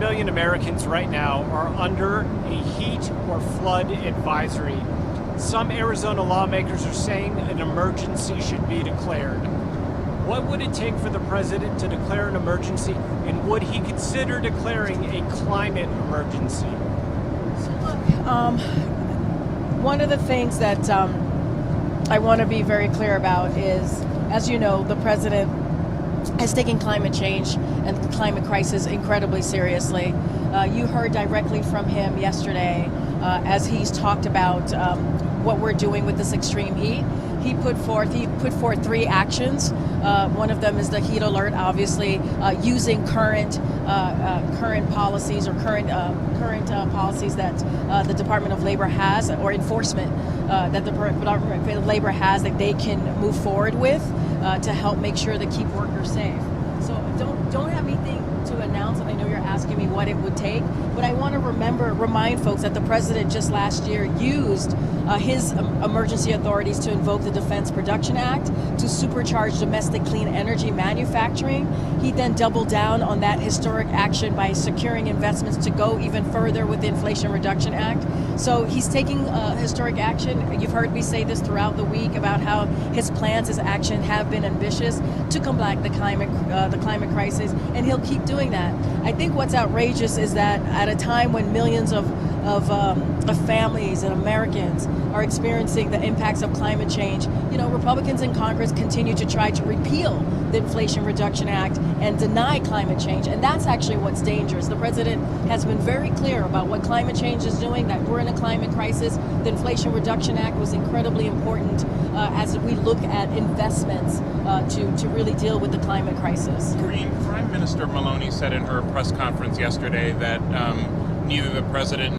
million Americans right now are under a heat or flood advisory. Some Arizona lawmakers are saying an emergency should be declared. What would it take for the president to declare an emergency, and would he consider declaring a climate emergency? One of the things that I want to be very clear about is, as you know, the president has taken climate change and the climate crisis incredibly seriously. You heard directly from him yesterday as he's talked about what we're doing with this extreme heat. He put forth 3 actions. One of them is the heat alert, obviously, using current policies or current policies that the Department of Labor has, or enforcement that the Department of Labor has, that they can move forward with to help make sure to keep workers safe. So don't have anything to announce. I know you're asking me what it would take, but I want to remind folks that the president just last year used his emergency authorities to invoke the Defense Production Act to supercharge domestic clean energy manufacturing. He then doubled down on that historic action by securing investments to go even further with the Inflation Reduction Act. So he's taking historic action. You've heard me say this throughout the week about how his plans, his action have been ambitious to combat the climate crisis, and he'll keep doing that. I think what's outrageous is that at a time when millions of families and Americans are experiencing the impacts of climate change, Republicans in Congress continue to try to repeal the Inflation Reduction Act and deny climate change. And that's actually what's dangerous. The president has been very clear about what climate change is doing, that we're in a climate crisis. The Inflation Reduction Act was incredibly important as we look at investments to really deal with the climate crisis. Karine, Prime Minister Maloney said in her press conference yesterday that neither the president